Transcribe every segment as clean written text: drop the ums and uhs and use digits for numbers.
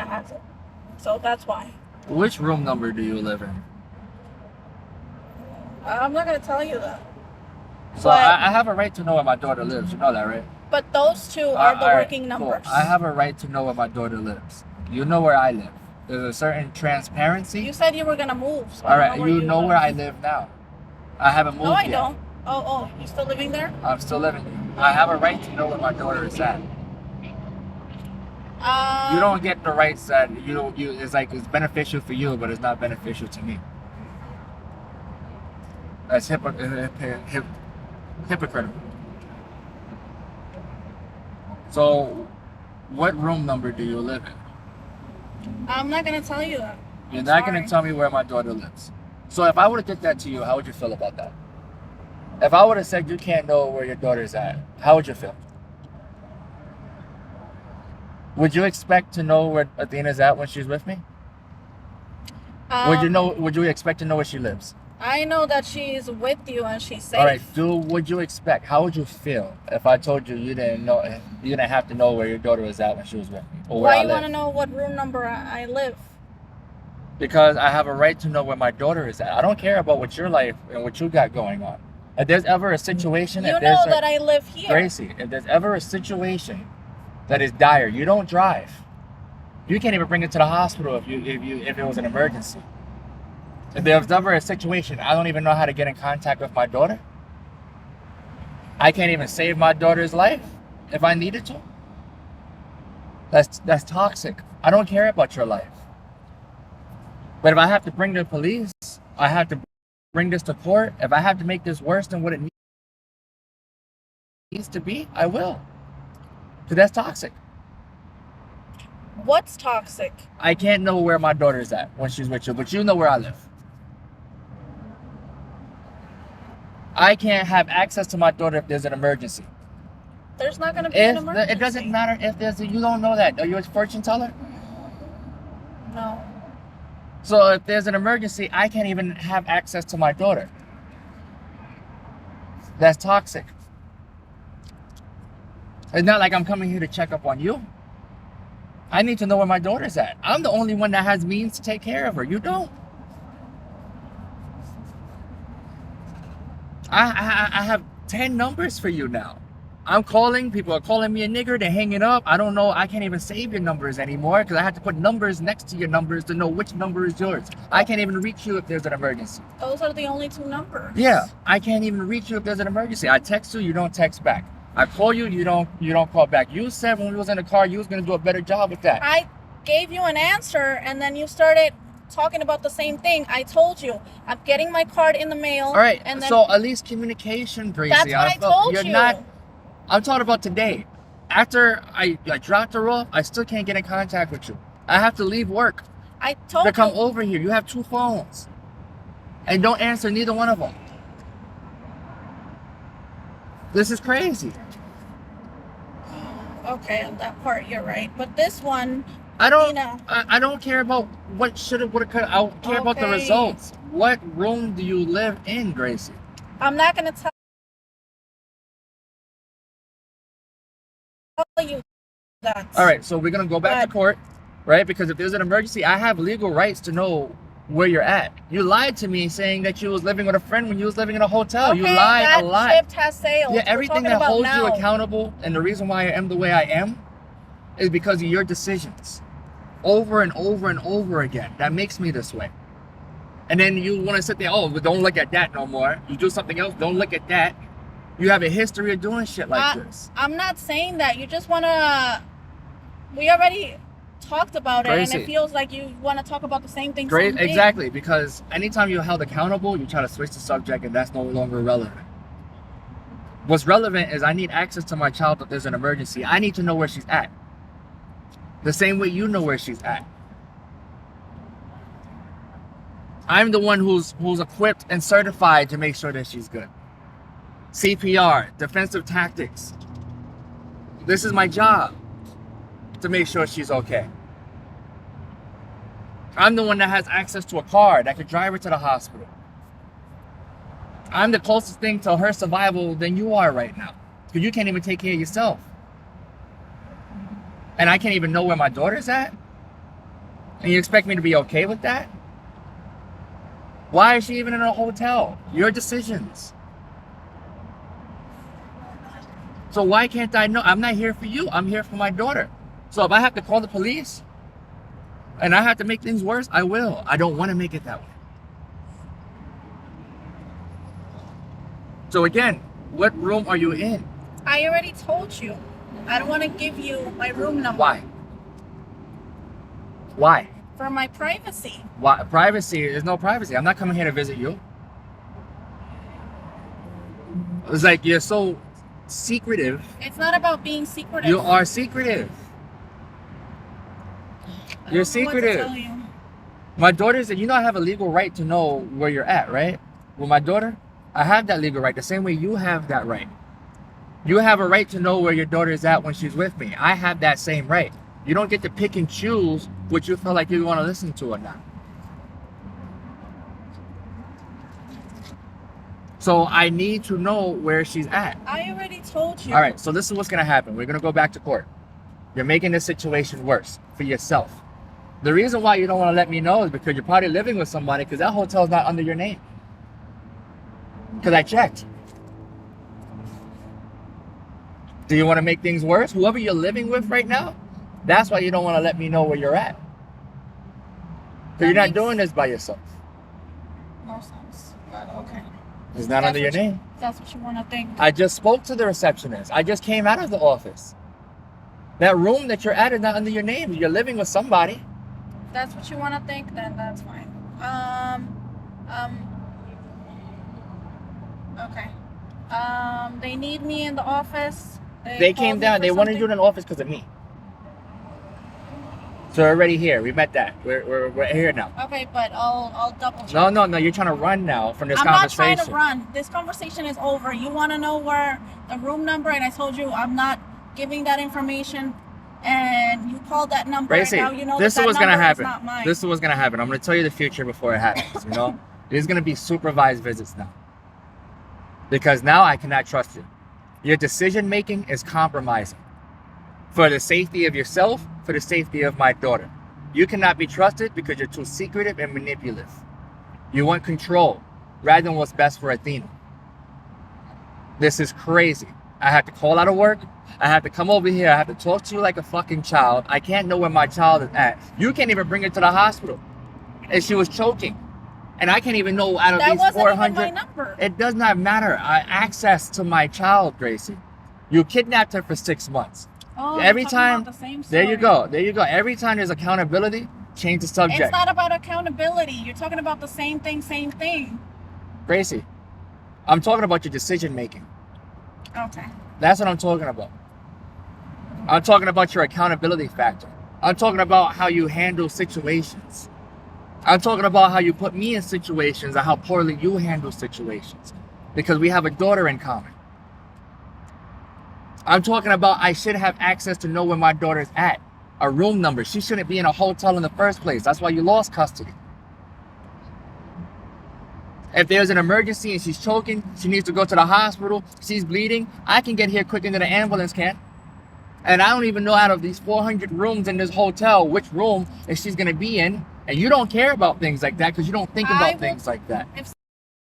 that has it. So that's why. Which room number do you live in? I'm not gonna tell you that. So I have a right to know where my daughter lives. You know that, right? But those two are the working numbers. Cool. I have a right to know where my daughter lives. You know where I live. There's a certain transparency. You said you were gonna move. So all right, you know where I live now. I haven't moved yet. No, I don't. Oh, you still living there? I'm still living there. I have a right to know where my daughter is at. You don't get the rights that you. It's like it's beneficial for you, but it's not beneficial to me. That's hypocritical. So, what room number do you live in? I'm not gonna tell you that. You're not gonna tell me where my daughter lives. So if I would have did that to you, how would you feel about that? If I would have said you can't know where your daughter's at, how would you feel? Would you expect to know where Athena's at when she's with me? Would you expect to know where she lives? I know that she's with you and she's safe. All right. Would you expect? How would you feel if I told you you didn't know? You didn't have to know where your daughter was at when she was with me, or where Why you want to know what room number I live? Because I have a right to know where my daughter is at. I don't care about what your life and what you got going on. If there's ever a situation, that I live here, Gracie, if there's ever a situation that is dire, you don't drive. You can't even bring it to the hospital if it was an emergency. If there's ever a situation, I don't even know how to get in contact with my daughter. I can't even save my daughter's life if I needed to. That's toxic. I don't care about your life. But if I have to bring the police, I have to bring this to court. If I have to make this worse than what it needs to be, I will. Because that's toxic. What's toxic? I can't know where my daughter's at when she's with you, but you know where I live. I can't have access to my daughter if there's an emergency. There's not going to be an emergency. It doesn't matter if there's you don't know that. Are you a fortune teller? No. So if there's an emergency, I can't even have access to my daughter. That's toxic. It's not like I'm coming here to check up on you. I need to know where my daughter's at. I'm the only one that has means to take care of her. You don't. I have 10 numbers for you now. I'm calling. People are calling me a nigger. They're hanging up. I don't know. I can't even save your numbers anymore because I have to put numbers next to your numbers to know which number is yours. I can't even reach you if there's an emergency. Those are the only two numbers. Yeah, I can't even reach you if there's an emergency. I text you, you don't text back. I call you, you don't call back. You said when we was in the car, you was gonna do a better job with that. I gave you an answer, and then you started talking about the same thing. I told you I'm getting my card in the mail. All right. And then, so at least communication, Gracie. That's what I told you. I'm talking about today. After I dropped her off, I still can't get in contact with you. I have to leave work. I told you to come over here. You have 2 phones, and don't answer neither one of them. This is crazy. Okay, on that part you're right, but this one, I don't care about what should have, would have, could. I care about the results. What room do you live in, Gracie? I'm not gonna tell you that. All right, so we're gonna go back to court, right? Because if there's an emergency, I have legal rights to know where you're at. You lied to me saying that you was living with a friend when you was living in a hotel. Okay, you lied a lot. That ship has sailed. Yeah, everything that holds you accountable, and the reason why I am the way I am is because of your decisions. Over and over and over again. That makes me this way. And then you want to sit there, oh, but don't look at that no more. You do something else, don't look at that. You have a history of doing shit like this. I'm not saying that. You just want to... We already talked about it, and it feels like you want to talk about the same thing. Great, exactly, because anytime you're held accountable, you try to switch the subject, and that's no longer relevant. What's relevant is I need access to my child if there's an emergency. I need to know where she's at. The same way you know where she's at. I'm the one who's equipped and certified to make sure that she's good. CPR, defensive tactics. This is my job to make sure she's okay. I'm the one that has access to a car that could drive her to the hospital. I'm the closest thing to her survival than you are right now. Because you can't even take care of yourself. And I can't even know where my daughter's at? And you expect me to be okay with that? Why is she even in a hotel? Your decisions. So why can't I know? I'm not here for you. I'm here for my daughter. So if I have to call the police and I have to make things worse, I will. I don't want to make it that way. So again, what room are you in? I already told you. I don't want to give you my room number. Why? Why? For my privacy. Why? Privacy? There's no privacy. I'm not coming here to visit you. It's like you're so secretive. It's not about being secretive. You are secretive. You're secretive. My daughter said, you know, I have a legal right to know where you're at, right? With my daughter, I have that legal right. The same way you have that right. You have a right to know where your daughter is at when she's with me. I have that same right. You don't get to pick and choose what you feel like you want to listen to or not. So I need to know where she's at. I already told you. All right, so this is what's going to happen. We're going to go back to court. You're making this situation worse for yourself. The reason why you don't want to let me know is because you're probably living with somebody because that hotel's not under your name. Because I checked. Do you want to make things worse? Whoever you're living with right now, that's why you don't want to let me know where you're at. Because you're not doing this by yourself. No sense. But okay. It's not under your name. That's what you want to think. I just spoke to the receptionist. I just came out of the office. That room that you're at is not under your name. You're living with somebody. If that's what you want to think, then that's fine. Okay. They need me in the office. They came down. They wanted you in the office because of me. So we're already here. We met that. We're here now. Okay, but I'll double check. No. You're trying to run now from this conversation. I'm not trying to run. This conversation is over. You want to know where the room number, and I told you I'm not giving that information. And you called that number. Gracie, and now you know this is what's gonna happen. Not mine. This is what's gonna happen. I'm gonna tell you the future before it happens. You know, there's gonna be supervised visits now. Because now I cannot trust you. Your decision making is compromising. For the safety of yourself, for the safety of my daughter. You cannot be trusted because you're too secretive and manipulative. You want control rather than what's best for Athena. This is crazy. I have to call out of work. I have to come over here. I have to talk to you like a fucking child. I can't know where my child is at. You can't even bring her to the hospital. And she was choking. And I can't even know out of these 400. Even my number. It does not matter. Access to my child, Gracie. You kidnapped her for 6 months. Oh, every time, there you go. Every time there's accountability, change the subject. It's not about accountability. You're talking about the same thing. Gracie, I'm talking about your decision making. Okay. That's what I'm talking about. I'm talking about your accountability factor. I'm talking about how you handle situations. I'm talking about how you put me in situations and how poorly you handle situations. Because we have a daughter in common. I'm talking about I should have access to know where my daughter's at. A room number. She shouldn't be in a hotel in the first place. That's why you lost custody. If there's an emergency and she's choking, she needs to go to the hospital, she's bleeding, I can get here quicker than the ambulance can. And I don't even know out of these 400 rooms in this hotel, which room is she's going to be in. And you don't care about things like that because you don't think about things like that.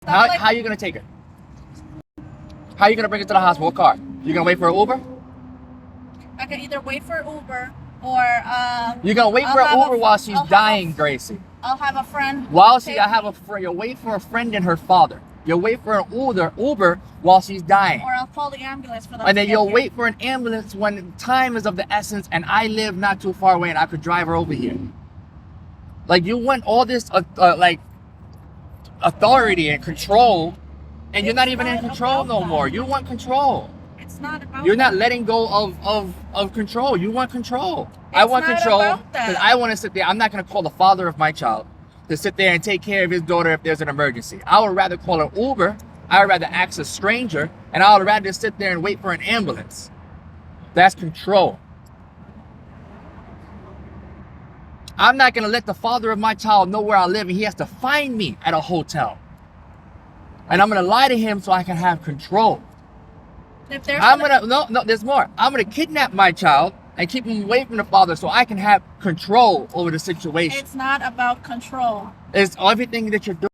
How are you going to take her? How are you going to bring her to the hospital? What car? You going to wait for an Uber? I can either wait for Uber or... You're going to wait for an Uber while she's dying, Gracie. I'll have a friend. You'll wait for a friend and her father. You'll wait for an Uber while she's dying. Or I'll call the ambulance for them. And then you'll wait for an ambulance when time is of the essence and I live not too far away and I could drive her over here. Like, you want all this, like, authority and control, and you're not even in control no more. You want control. It's not about You're not letting go of control. You want control. I want control because I want to sit there. I'm not going to call the father of my child to sit there and take care of his daughter if there's an emergency. I would rather call an Uber. I would rather ask a stranger, and I would rather sit there and wait for an ambulance. That's control. I'm not going to let the father of my child know where I live and he has to find me at a hotel. And I'm going to lie to him so I can have control. If there's no, there's more. I'm going to kidnap my child and keep him away from the father so I can have control over the situation. It's not about control. It's everything that you're doing.